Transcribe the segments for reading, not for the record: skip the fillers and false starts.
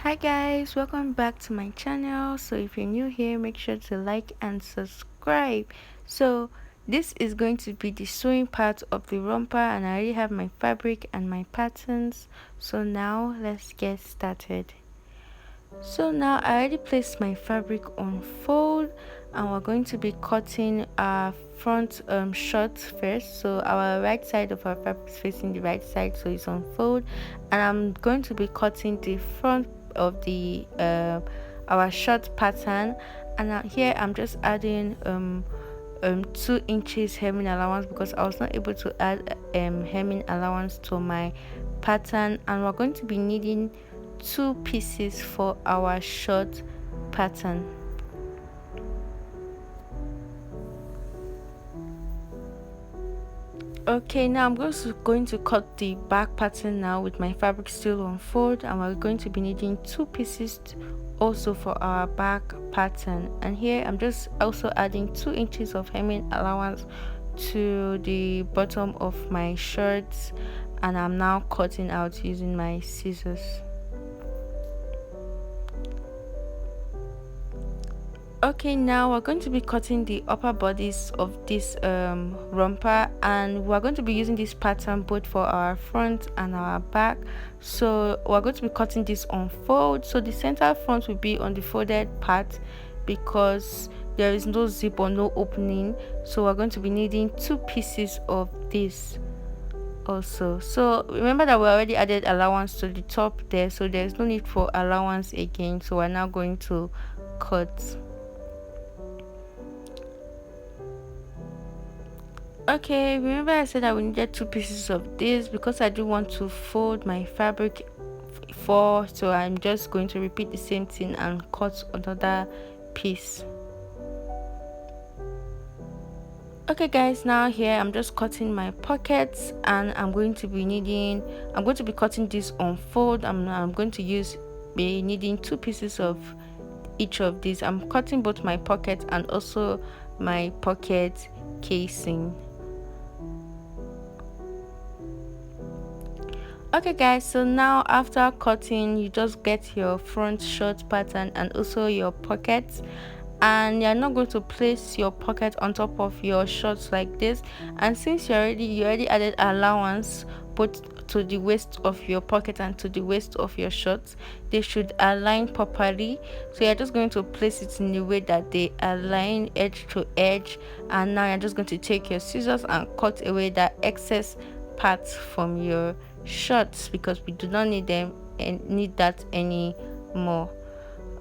Hi guys, welcome back to my channel. So if you're new here, make sure to like and subscribe. So this is going to be the sewing part of the romper, and I already have my fabric and my patterns. So now let's get started. So now I already placed my fabric on fold, and we're going to be cutting our front short first. So our right side of our fabric is facing the right side, so it's on fold, and I'm going to be cutting the front of the our short pattern. And here I'm just adding 2 inches hemming allowance because I was not able to add hemming allowance to my pattern, and we're going to be needing 2 pieces for our short pattern. Okay, now I'm going to cut the back pattern now with my fabric still on fold, and we're going to be needing 2 pieces also for our back pattern. And here I'm just also adding 2 inches of hemming allowance to the bottom of my shirts, and I'm now cutting out using my scissors. Okay, now we're going to be cutting the upper bodies of this romper, and we're going to be using this pattern both for our front and our back. So we're going to be cutting this on fold, so the center front will be on the folded part because there is no zip or no opening. So we're going to be needing 2 pieces of this also. So remember that we already added allowance to the top there, so there's no need for allowance again. So we're now going to cut. Okay, remember I said I we needed 2 pieces of this because I do want to fold my fabric for, so I'm just going to repeat the same thing and cut another piece. Okay guys, now here I'm just cutting my pockets, and I'm going to be cutting this on fold. I'm going to be needing 2 pieces of each of these. I'm cutting both my pocket and also my pocket casing. Okay guys, so now after cutting, you just get your front short pattern and also your pockets, and you're not going to place your pocket on top of your shorts like this. And since you already added allowance both to the waist of your pocket and to the waist of your shorts, they should align properly. So you're just going to place it in the way that they align edge to edge, and now you're just going to take your scissors and cut away that excess parts from your shorts because we do not need them and need that anymore.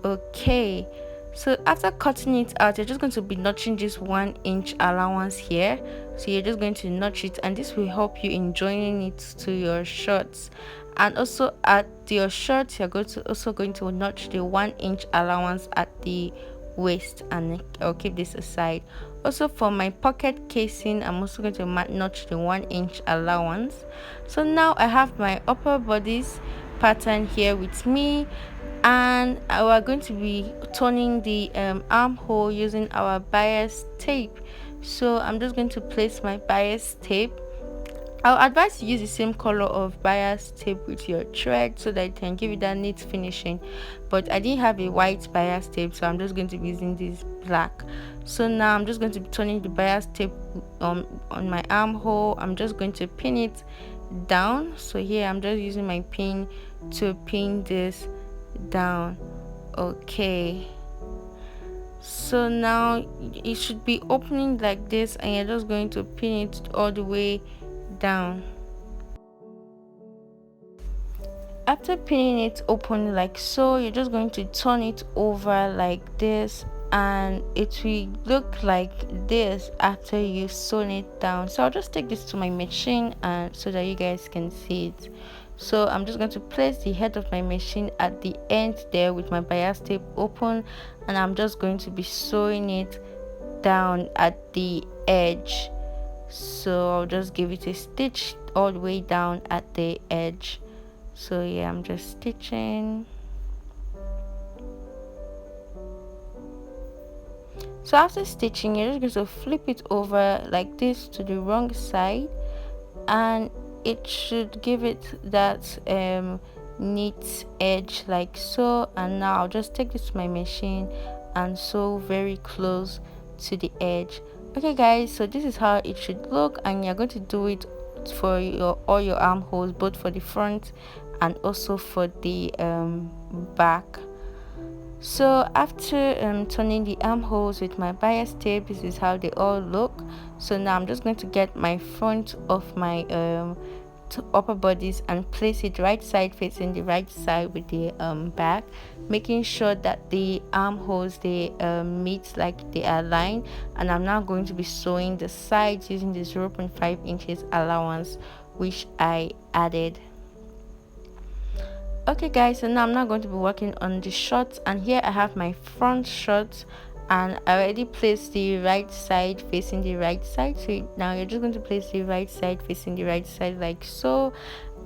Okay, so after cutting it out, you're just going to be notching this 1 inch allowance here. So you're just going to notch it, and this will help you in joining it to your shorts. And also at your shorts, you're also going to notch the 1 inch allowance at the waist, and I'll keep this aside. Also for my pocket casing, I'm also going to notch the 1 inch allowance. So now I have my upper bodies pattern here with me, and we're going to be turning the armhole using our bias tape. So I'm just going to place my bias tape. I'll advise to use the same color of bias tape with your thread so that it can give you that neat finishing, but I didn't have a white bias tape, so I'm just going to be using this black. So now I'm just going to be turning the bias tape on my armhole. I'm just going to pin it down. So here I'm just using my pin to pin this down. Okay, so now it should be opening like this, and you're just going to pin it all the way down. After pinning it open like so, you're just going to turn it over like this, and it will look like this after you've sewn it down. So I'll just take this to my machine and so that you guys can see it. So I'm just going to place the head of my machine at the end there with my bias tape open, and I'm just going to be sewing it down at the edge. So I'll just give it a stitch all the way down at the edge. So yeah, I'm just stitching. So after stitching, you're just going to flip it over like this to the wrong side, and it should give it that neat edge like so. And now I'll just take this to my machine and sew very close to the edge. Okay guys, so this is how it should look, and you're going to do it for all your armholes, both for the front and also for the back. So after turning the armholes with my bias tape, this is how they all look. So now I'm just going to get my front of my upper bodies and place it right side facing the right side with the back, making sure that the armholes they meet, like they are aligned. And I'm now going to be sewing the sides using the 0.5 inches allowance which I added. Okay guys, so now I'm not going to be working on the shorts, and here I have my front shorts, and I already placed the right side facing the right side. So now you're just going to place the right side facing the right side like so,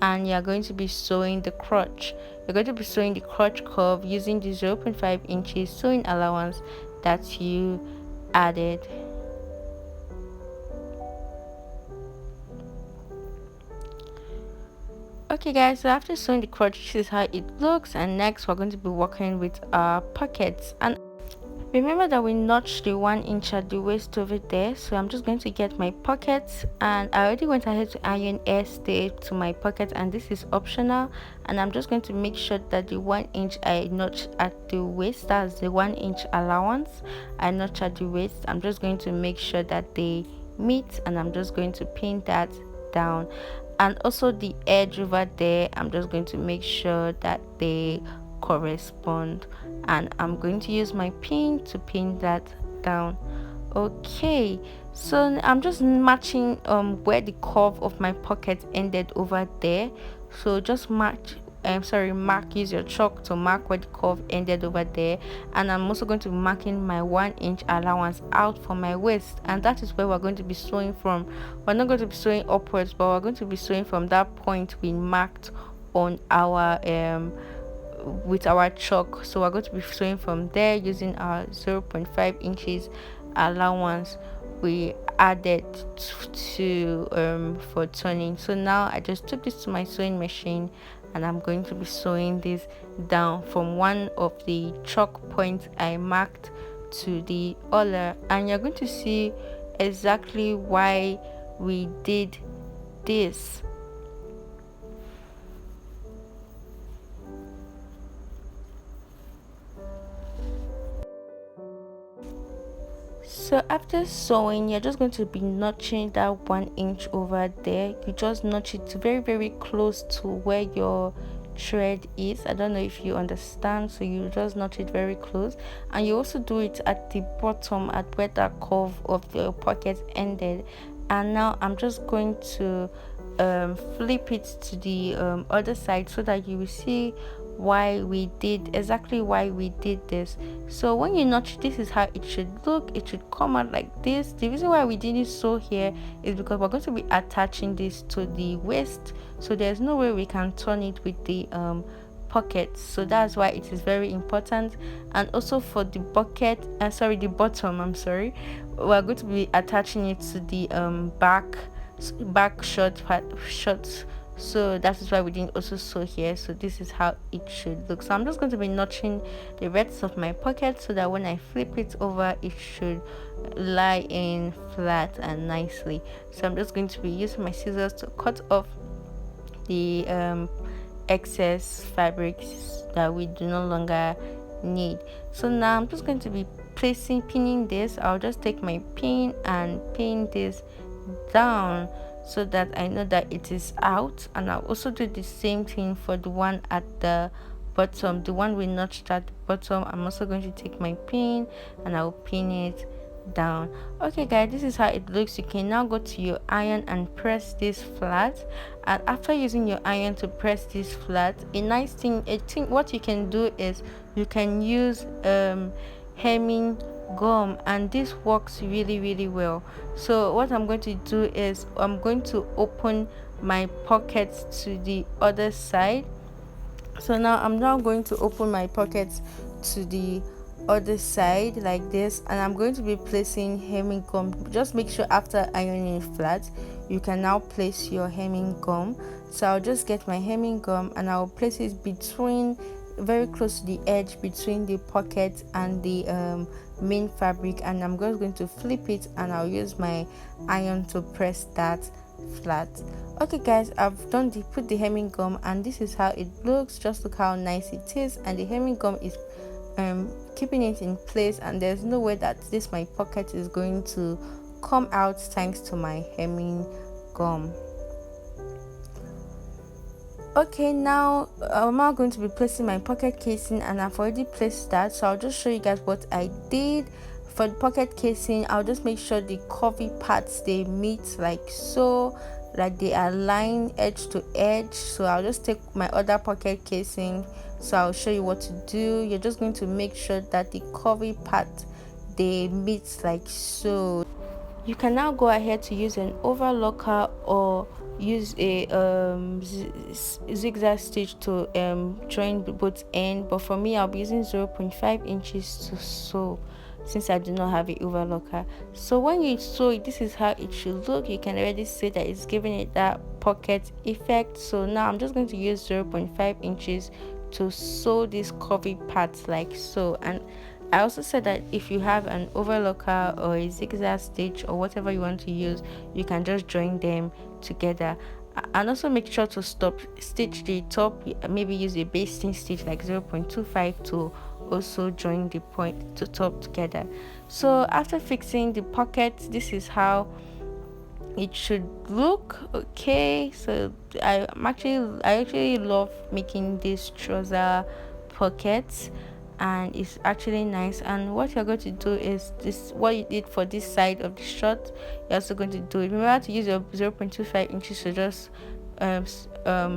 and you're going to be sewing the crotch. You're going to be sewing the crotch curve using the 0.5 inches sewing allowance that you added. Okay guys, so after sewing the crotch, this is how it looks, and next we're going to be working with our pockets. And remember that we notched the 1 inch at the waist over there, so I'm just going to get my pockets, and I already went ahead to iron air stay to my pocket, and this is optional. And I'm just going to make sure that the 1 inch I notch at the waist, that's the 1 inch allowance I notch at the waist, I'm just going to make sure that they meet, and I'm just going to pin that down. And also the edge over there, I'm just going to make sure that they correspond, and I'm going to use my pin to pin that down. Okay, so I'm just matching where the curve of my pocket ended over there. So just mark, use your chalk to mark where the curve ended over there. And I'm also going to be marking my 1 inch allowance out for my waist, and that is where we're going to be sewing from. We're not going to be sewing upwards, but we're going to be sewing from that point we marked on our with our chalk. So we're going to be sewing from there using our 0.5 inches allowance we added to for turning. So now I just took this to my sewing machine, and I'm going to be sewing this down from one of the chalk points I marked to the other, and you're going to see exactly why we did this. So after sewing, you're just going to be notching that 1 inch over there. You just notch it very close to where your thread is. I don't know if you understand, so you just notch it very close, and you also do it at the bottom at where that curve of the pocket ended. And now I'm just going to flip it to the other side so that you will see why we did this. So when you notch, this is how it should look. It should come out like this. The reason why we did it so here is because we're going to be attaching this to the waist, so there's no way we can turn it with the pockets. So that's why it is very important. And also for the the bottom, we're going to be attaching it to the back short. So that is why we didn't also sew here. So this is how it should look. So I'm just going to be notching the rest of my pocket so that when I flip it over, it should lie in flat and nicely. So I'm just going to be using my scissors to cut off the excess fabrics that we do no longer need. So now I'm just going to be pinning this. I'll just take my pin and pin this down so that I know that it is out. And I'll also do the same thing for the one at the bottom, the one we notched at the bottom. I'm also going to take my pin and I'll pin it down. Okay guys, this is how it looks. You can now go to your iron and press this flat, and after using your iron to press this flat, what you can do is you can use hemming gum, and this works really well. So what I'm going to do is I'm going to open my pockets to the other side. So now I'm going to open my pockets to the other side like this, and I'm going to be placing hemming gum. Just make sure after ironing it flat, you can now place your hemming gum. So I'll just get my hemming gum and I'll place it between, very close to the edge between the pocket and the main fabric, and I'm just going to flip it and I'll use my iron to press that flat. Okay guys, I've put the hemming gum, and this is how it looks. Just look how nice it is, and the hemming gum is keeping it in place, and there's no way that my pocket is going to come out thanks to my hemming gum. Okay, now I'm now going to be placing my pocket casing, and I've already placed that, so I'll just show you guys what I did. For the pocket casing, I'll just make sure the curvy parts they meet like so, like they align edge to edge. So I'll just take my other pocket casing, so I'll show you what to do. You're just going to make sure that the curvy part they meet like so. You can now go ahead to use an overlocker or use a zigzag stitch to join both ends, but for me I'll be using 0.5 inches to sew, since I do not have an overlocker. So when you sew it, this is how it should look. You can already see that it's giving it that pocket effect. So now I'm just going to use 0.5 inches to sew these curvy parts like so. And I also said that if you have an overlocker or a zigzag stitch or whatever you want to use, you can just join them together. And also make sure to stitch the top, maybe use a basting stitch like 0.25 to also join the point to top together. So after fixing the pocket, this is how it should look. Okay, so I actually love making these trouser pockets, and it's actually nice. And what you're going to do is this, what you did for this side of the shirt, you're also going to do it. Remember to use your 0.25 inches to just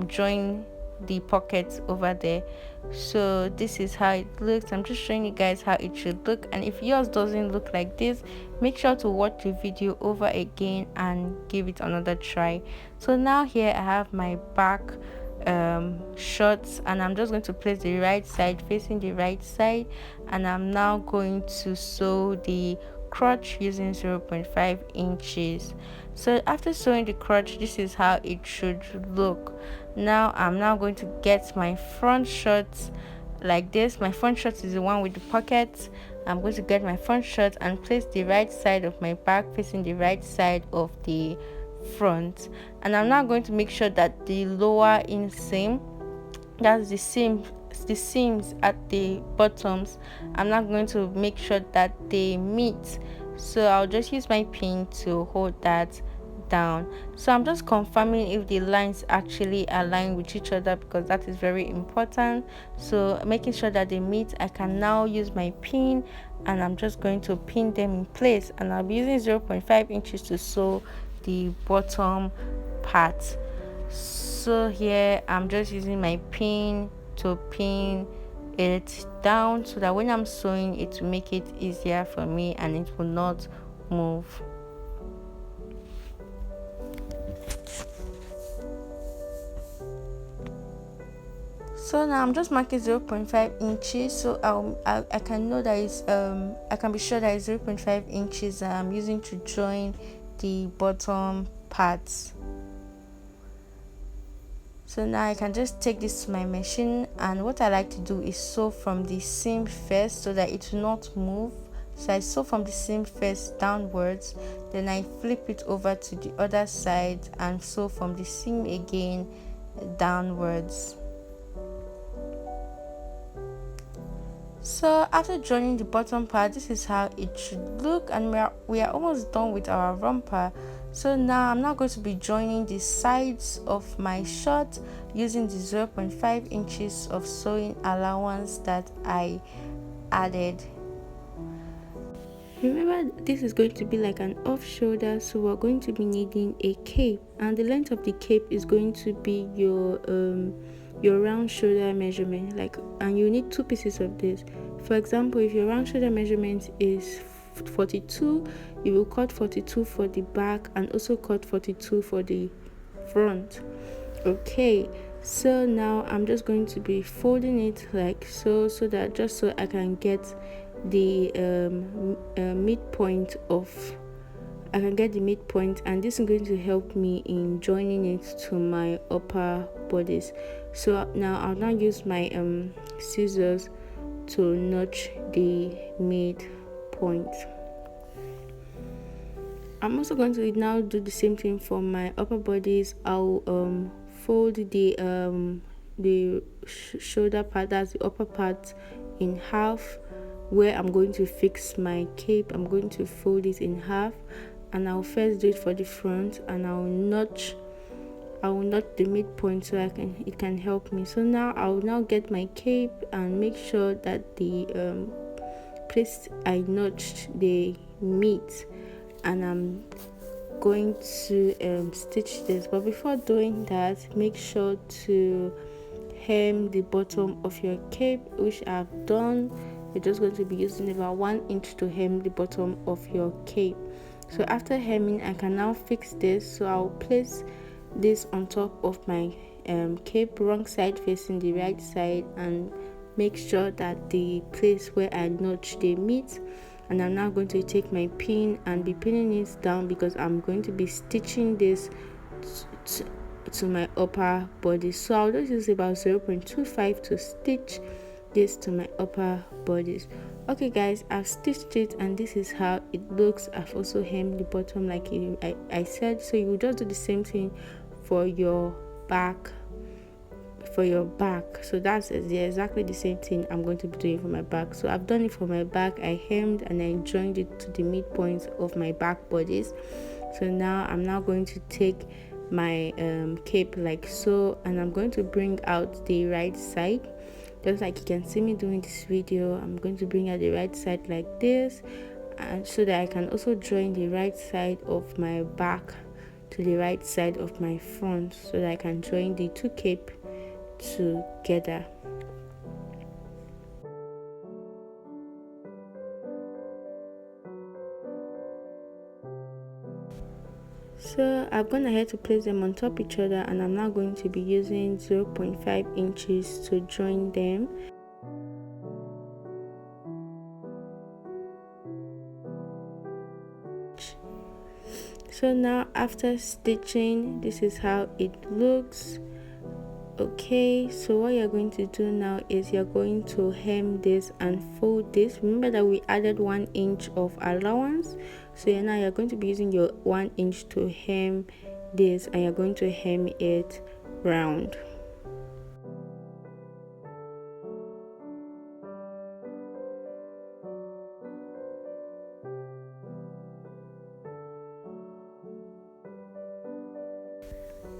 join the pockets over there. So this is how it looks. I'm just showing you guys how it should look, and if yours doesn't look like this, make sure to watch the video over again and give it another try. So now here I have my back shorts, and I'm just going to place the right side facing the right side, and I'm now going to sew the crotch using 0.5 inches. So after sewing the crotch, this is how it should look. Now I'm now going to get my front shorts like this. My front short is the one with the pockets. I'm going to get my front short and place the right side of my back facing the right side of the front, and I'm now going to make sure that the lower inseam, that's the seams at the bottoms, I'm not going to make sure that they meet. So I'll just use my pin to hold that down. So I'm just confirming if the lines actually align with each other, because that is very important. So making sure that they meet, I can now use my pin, and I'm just going to pin them in place, and I'll be using 0.5 inches to sew the bottom part. So here I'm just using my pin to pin it down, so that when I'm sewing it will make it easier for me and it will not move. So now I'm just marking 0.5 inches, so I can know that it's I can be sure that it's 0.5 inches that I'm using to join the bottom parts. So now I can just take this to my machine, and what I like to do is sew from the seam first so that it will not move. So I sew from the seam first downwards, then I flip it over to the other side and sew from the seam again downwards. So after joining the bottom part, this is how it should look, and we are almost done with our romper. So now I'm not going to be joining the sides of my shirt using the 0.5 inches of sewing allowance that I added. Remember, this is going to be like an off shoulder, so we're going to be needing a cape, and the length of the cape is going to be your round shoulder measurement, and you need two pieces of this. For example, if your round shoulder measurement is 42, you will cut 42 for the back and also cut 42 for the front. Okay, so now I'm just going to be folding it like so, so that I can get the midpoint of and this is going to help me in joining it to my upper bodice. So now I'll now use my scissors to notch the midpoint. I'm also going to now do the same thing for my upper bodice. I'll fold the shoulder part, that's the upper part, in half. Where I'm going to fix my cape, I'm going to fold it in half, and I'll first do it for the front, and I'll notch the midpoint so it can help me. So now I'll now get my cape and make sure that the place I notched they meet, and I'm going to stitch this. But before doing that, make sure to hem the bottom of your cape, which I've done. You're just going to be using about 1 inch to hem the bottom of your cape. So after hemming, I can now fix this. So I'll place this on top of my cape, wrong side facing the right side, and make sure that the place where I notch they meet. And I'm now going to take my pin and be pinning it down, because I'm going to be stitching this to my upper body. So I'll just use about 0.25 to stitch this to my upper bodies. Okay guys, I've stitched it and this is how it looks. I've also hemmed the bottom like I said. So you will just do the same thing for your back. So that's exactly the same thing I'm going to be doing for my back. So I've done it for my back. I hemmed and I joined it to the midpoints of my back bodies. So now I'm now going to take my cape like so, and I'm going to bring out the right side, just like you can see me doing this video. I'm going to bring out the right side like this, and so that I can also join the right side of my back to the right side of my front, so that I can join the two cape together. So I've gone ahead to place them on top each other, and I'm now going to be using 0.5 inches to join them. So now after stitching, this is how it looks. Okay, so what you're going to do now is you're going to hem this and fold this. Remember that we added 1 inch of allowance, so now you're going to be using your 1 inch to hem this, and you're going to hem it round.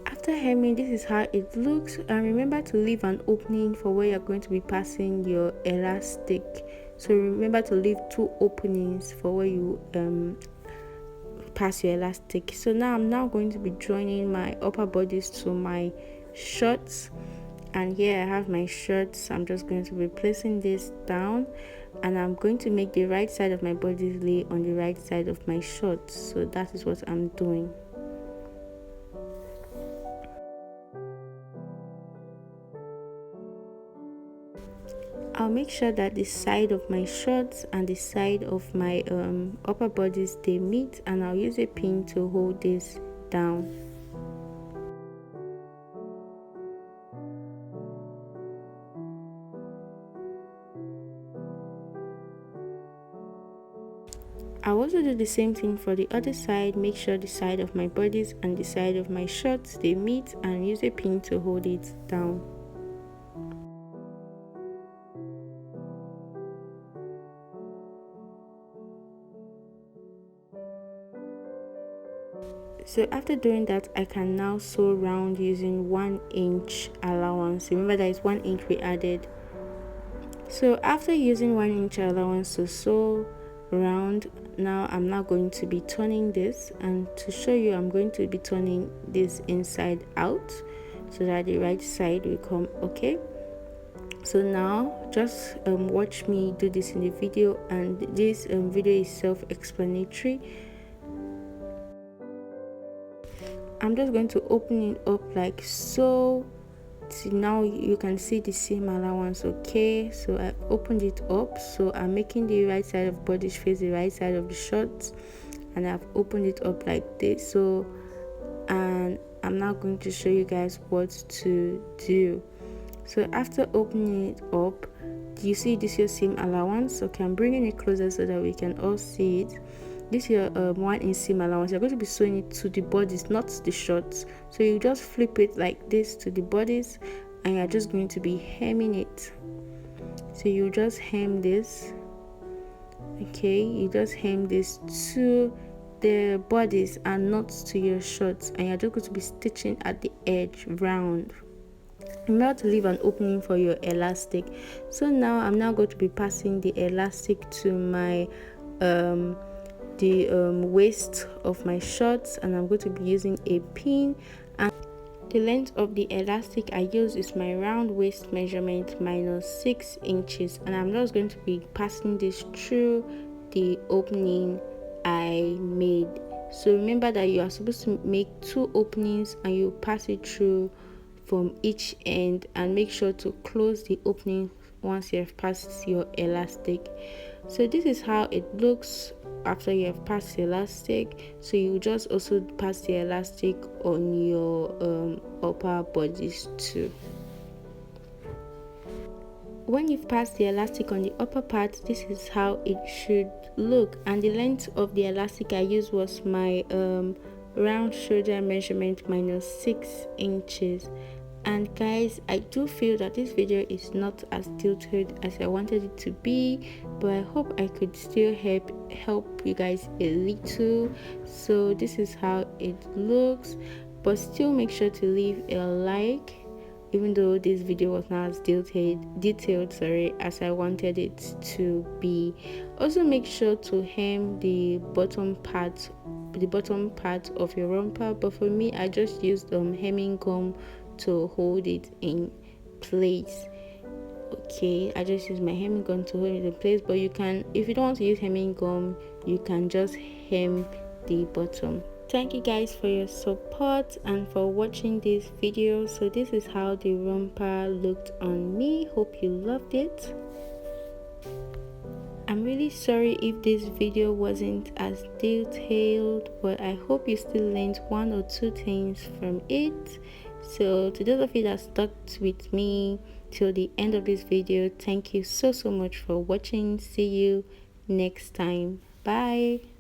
After hemming, this is how it looks, and remember to leave an opening for where you're going to be passing your elastic. So remember to leave 2 openings for where you pass your elastic. So now I'm now going to be joining my upper bodies to my shorts, and here I have my shorts. I'm just going to be placing this down, and I'm going to make the right side of my body lay on the right side of my shorts. So that is what I'm doing. I'll make sure that the side of my shorts and the side of my upper bodies they meet, and I'll use a pin to hold this down. I'll also do the same thing for the other side. Make sure the side of my bodies and the side of my shorts they meet, and use a pin to hold it down. So after doing that, I can now sew round using 1 inch allowance. Remember that it's 1 inch we added. So after using 1 inch allowance to sew round, now I'm now going to be turning this, and to show you, I'm going to be turning this inside out so that the right side will come okay. So now just watch me do this in the video, and this video is self-explanatory. I'm just going to open it up like so, See, now you can see the seam allowance. Okay, so I opened it up, so I'm making the right side of body face the right side of the shorts, and I've opened it up like this. So, and I'm now going to show you guys what to do. So after opening it up, do you see this your seam allowance? Okay, I'm bringing it closer so that we can all see it. This your 1 inch seam allowance. You're going to be sewing it to the bodies, not the shorts. So you just flip it like this to the bodies, and you're just going to be hemming it. So you just hem this. Okay, you just hem this to the bodies and not to your shorts, and you're just going to be stitching at the edge round. Remember to leave an opening for your elastic. So now I'm now going to be passing the elastic to my waist of my shorts, and I'm going to be using a pin, and the length of the elastic I use is my round waist measurement minus 6 inches, and I'm just going to be passing this through the opening I made. So remember that you are supposed to make 2 openings and you pass it through from each end, and make sure to close the opening once you have passed your elastic. So this is how it looks after you have passed the elastic. So you just also pass the elastic on your upper bodies too. When you've passed the elastic on the upper part, this is how it should look, and the length of the elastic I used was my round shoulder measurement minus 6 inches. And guys, I do feel that this video is not as detailed as I wanted it to be, but I hope I could still help you guys a little. So this is how it looks, but still make sure to leave a like, even though this video was not as detailed as I wanted it to be. Also make sure to hem the bottom part of your romper, but for me I just used hemming gum to hold it in place. Okay, I just use my hemming gum to hold it in place, but you can, if you don't want to use hemming gum, you can just hem the bottom. Thank you guys for your support and for watching this video. So this is how the romper looked on me. Hope you loved it. I'm really sorry if this video wasn't as detailed, but I hope you still learned 1 or 2 things from it. So to those of you that stuck with me till the end of this video, thank you so much for watching. See you next time. Bye.